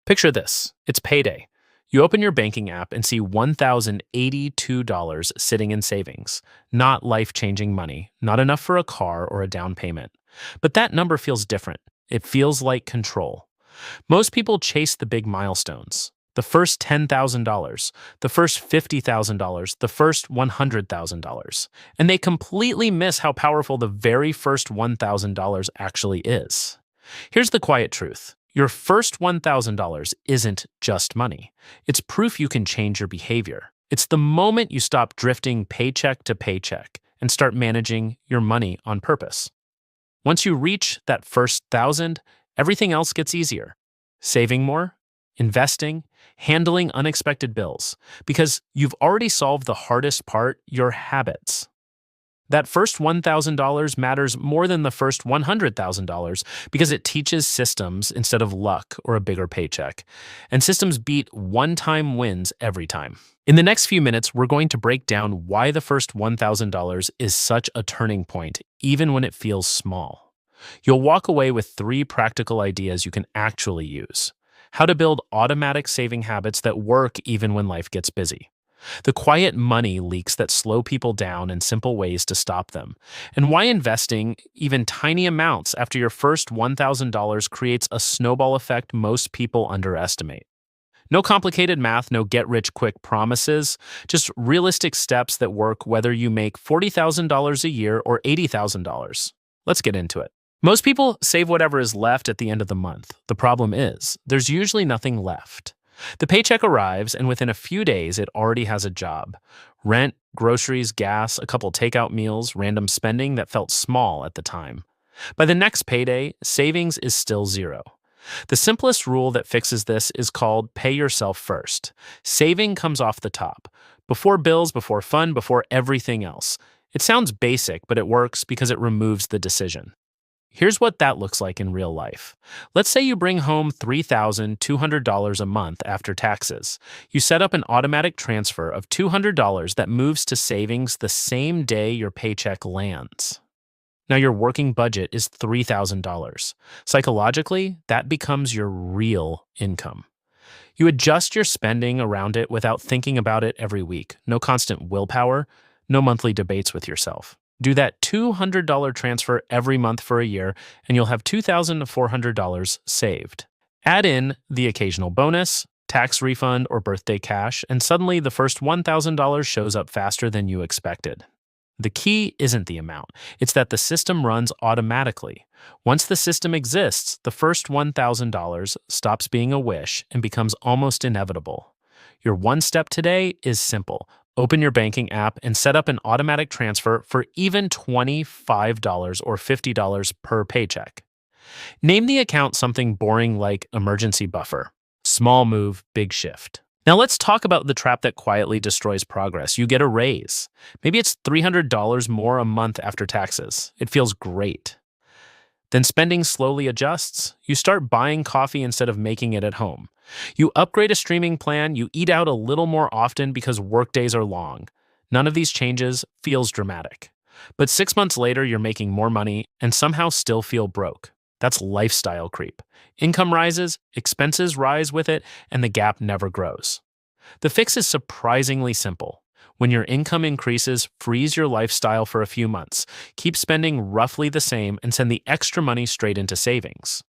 Picture this. It's payday. You open your banking app and see $1,082 sitting in savings. Not life-changing money, not enough for a car or a down payment. But that number feels different. It feels like control. Most people chase the big milestones. The first $10,000, the first $50,000, the first $100,000. And they completely miss how powerful the very first $1,000 actually is. Here's the quiet truth. Your first $1,000 isn't just money. It's proof you can change your behavior. It's the moment you stop drifting paycheck to paycheck and start managing your money on purpose. Once you reach that first thousand, everything else gets easier. Saving more, investing, handling unexpected bills, because you've already solved the hardest part, your habits. That first $1,000 matters more than the first $100,000 because it teaches systems instead of luck or a bigger paycheck. And systems beat one-time wins every time. In the next few minutes, we're going to break down why the first $1,000 is such a turning point, even when it feels small. You'll walk away with 3 practical ideas you can actually use. How to build automatic saving habits that work even when life gets busy. The quiet money leaks that slow people down and simple ways to stop them. And why investing even tiny amounts after your first $1,000 creates a snowball effect most people underestimate. No complicated math, no get-rich-quick promises, just realistic steps that work whether you make $40,000 a year or $80,000. Let's get into it. Most people save whatever is left at the end of the month. The problem is, there's usually nothing left. The paycheck arrives, and within a few days, it already has a job. Rent, groceries, gas, a couple takeout meals, random spending that felt small at the time. By the next payday, savings is still zero. The simplest rule that fixes this is called pay yourself first. Saving comes off the top. Before bills, before fun, before everything else. It sounds basic, but it works because it removes the decision. Here's what that looks like in real life. Let's say you bring home $3,200 a month after taxes. You set up an automatic transfer of $200 that moves to savings the same day your paycheck lands. Now your working budget is $3,000. Psychologically, that becomes your real income. You adjust your spending around it without thinking about it every week. No constant willpower, no monthly debates with yourself. Do that $200 transfer every month for a year, and you'll have $2,400 saved. Add in the occasional bonus, tax refund, or birthday cash, and suddenly the first $1,000 shows up faster than you expected. The key isn't the amount, it's that the system runs automatically. Once the system exists, the first $1,000 stops being a wish and becomes almost inevitable. Your one step today is simple. Open your banking app and set up an automatic transfer for even $25 or $50 per paycheck. Name the account something boring like emergency buffer. Small move, big shift. Now let's talk about the trap that quietly destroys progress. You get a raise. Maybe it's $300 more a month after taxes. It feels great. Then spending slowly adjusts. You start buying coffee instead of making it at home. You upgrade a streaming plan, you eat out a little more often because workdays are long. None of these changes feels dramatic. But 6 months later, you're making more money and somehow still feel broke. That's lifestyle creep. Income rises, expenses rise with it, and the gap never grows. The fix is surprisingly simple. When your income increases, freeze your lifestyle for a few months. Keep spending roughly the same and send the extra money straight into savings.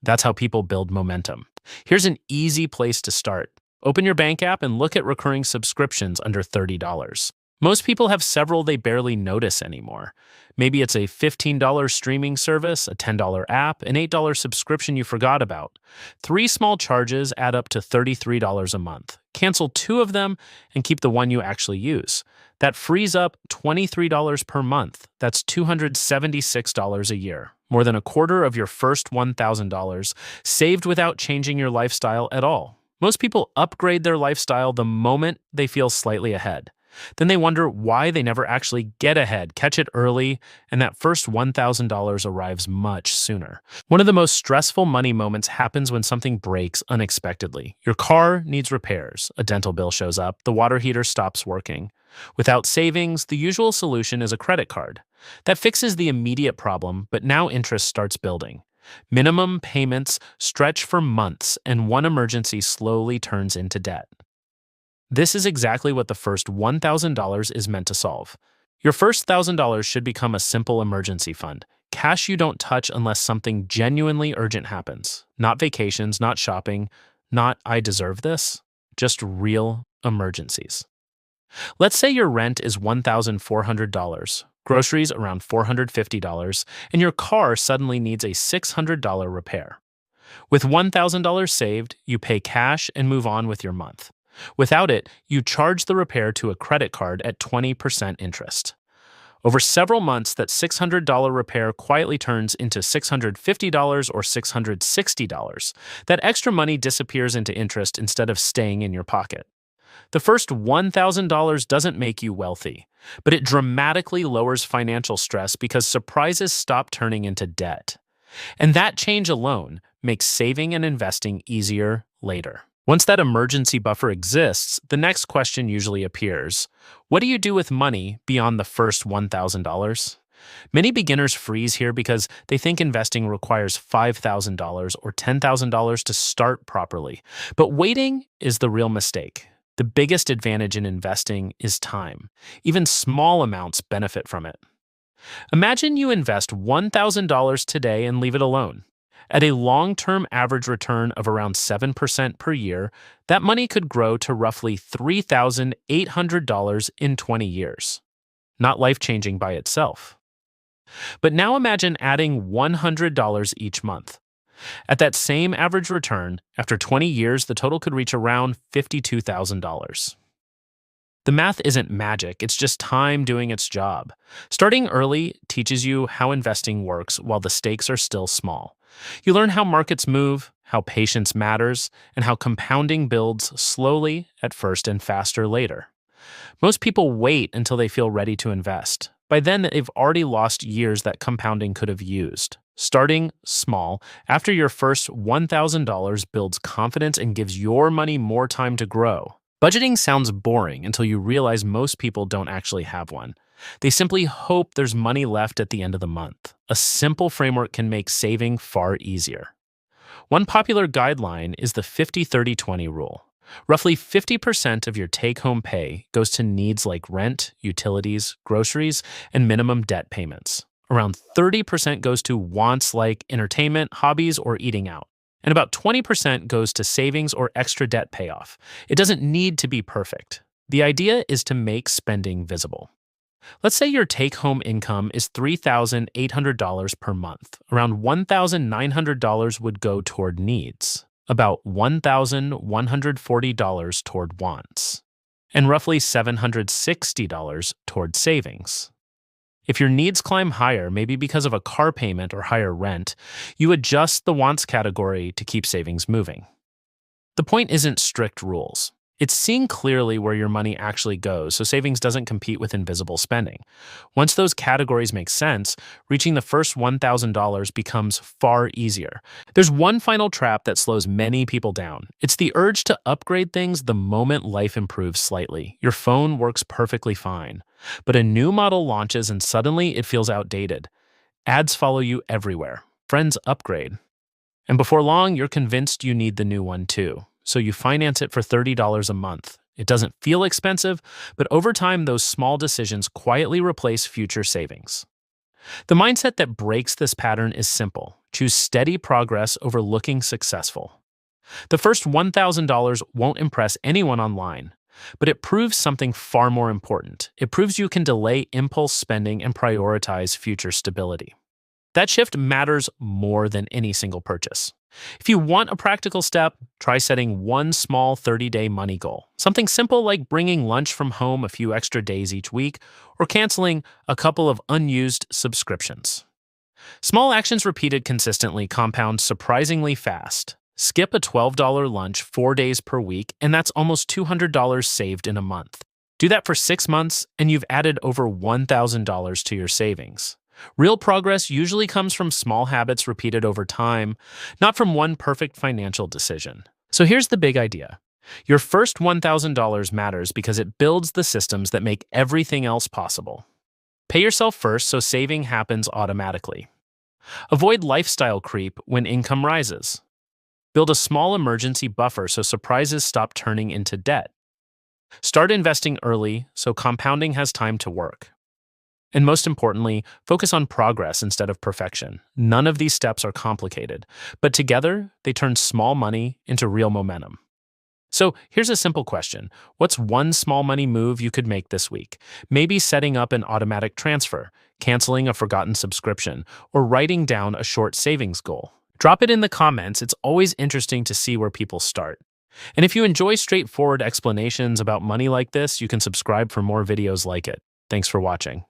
That's how people build momentum. Here's an easy place to start. Open your bank app and look at recurring subscriptions under $30. Most people have several they barely notice anymore. Maybe it's a $15 streaming service, a $10 app, an $8 subscription you forgot about. 3 small charges add up to $33 a month. Cancel 2 of them and keep the one you actually use. That frees up $23 per month. That's $276 a year. More than a quarter of your first $1,000 saved without changing your lifestyle at all. Most people upgrade their lifestyle the moment they feel slightly ahead. Then they wonder why they never actually get ahead, catch it early, and that first $1,000 arrives much sooner. One of the most stressful money moments happens when something breaks unexpectedly. Your car needs repairs, a dental bill shows up, the water heater stops working. Without savings, the usual solution is a credit card. That fixes the immediate problem, but now interest starts building. Minimum payments stretch for months, and one emergency slowly turns into debt. This is exactly what the first $1,000 is meant to solve. Your first $1,000 should become a simple emergency fund, cash you don't touch unless something genuinely urgent happens. Not vacations, not shopping, not "I deserve this," just real emergencies. Let's say your rent is $1,400, groceries around $450, and your car suddenly needs a $600 repair. With $1,000 saved, you pay cash and move on with your month. Without it, you charge the repair to a credit card at 20% interest. Over several months, that $600 repair quietly turns into $650 or $660. That extra money disappears into interest instead of staying in your pocket. The first $1,000 doesn't make you wealthy, but it dramatically lowers financial stress because surprises stop turning into debt. And that change alone makes saving and investing easier later. Once that emergency buffer exists, the next question usually appears: what do you do with money beyond the first $1,000? Many beginners freeze here because they think investing requires $5,000 or $10,000 to start properly. But waiting is the real mistake. The biggest advantage in investing is time. Even small amounts benefit from it. Imagine you invest $1,000 today and leave it alone. At a long-term average return of around 7% per year, that money could grow to roughly $3,800 in 20 years. Not life-changing by itself. But now imagine adding $100 each month. At that same average return, after 20 years, the total could reach around $52,000. The math isn't magic, it's just time doing its job. Starting early teaches you how investing works while the stakes are still small. You learn how markets move, how patience matters, and how compounding builds slowly at first and faster later. Most people wait until they feel ready to invest. By then, they've already lost years that compounding could have used. Starting small, after your first $1,000 builds confidence and gives your money more time to grow. Budgeting sounds boring until you realize most people don't actually have one. They simply hope there's money left at the end of the month. A simple framework can make saving far easier. One popular guideline is the 50-30-20 rule. Roughly 50% of your take-home pay goes to needs like rent, utilities, groceries, and minimum debt payments. Around 30% goes to wants like entertainment, hobbies, or eating out. And about 20% goes to savings or extra debt payoff. It doesn't need to be perfect. The idea is to make spending visible. Let's say your take-home income is $3,800 per month. Around $1,900 would go toward needs, about $1,140 toward wants, and roughly $760 toward savings. If your needs climb higher, maybe because of a car payment or higher rent, you adjust the wants category to keep savings moving. The point isn't strict rules. It's seeing clearly where your money actually goes so savings doesn't compete with invisible spending. Once those categories make sense, reaching the first $1,000 becomes far easier. There's one final trap that slows many people down. It's the urge to upgrade things the moment life improves slightly. Your phone works perfectly fine, but a new model launches and suddenly it feels outdated. Ads follow you everywhere. Friends upgrade. And before long, you're convinced you need the new one too. So you finance it for $30 a month. It doesn't feel expensive, but over time, those small decisions quietly replace future savings. The mindset that breaks this pattern is simple. Choose steady progress over looking successful. The first $1,000 won't impress anyone online, but it proves something far more important. It proves you can delay impulse spending and prioritize future stability. That shift matters more than any single purchase. If you want a practical step, try setting one small 30-day money goal. Something simple like bringing lunch from home a few extra days each week or canceling a couple of unused subscriptions. Small actions repeated consistently compound surprisingly fast. Skip a $12 lunch 4 days per week, and that's almost $200 saved in a month. Do that for 6 months, and you've added over $1,000 to your savings. Real progress usually comes from small habits repeated over time, not from one perfect financial decision. So here's the big idea. Your first $1,000 matters because it builds the systems that make everything else possible. Pay yourself first so saving happens automatically. Avoid lifestyle creep when income rises. Build a small emergency buffer so surprises stop turning into debt. Start investing early so compounding has time to work. And most importantly, focus on progress instead of perfection. None of these steps are complicated, but together they turn small money into real momentum. So here's a simple question. What's one small money move you could make this week? Maybe setting up an automatic transfer, canceling a forgotten subscription, or writing down a short savings goal. Drop it in the comments. It's always interesting to see where people start. And if you enjoy straightforward explanations about money like this, you can subscribe for more videos like it. Thanks for watching.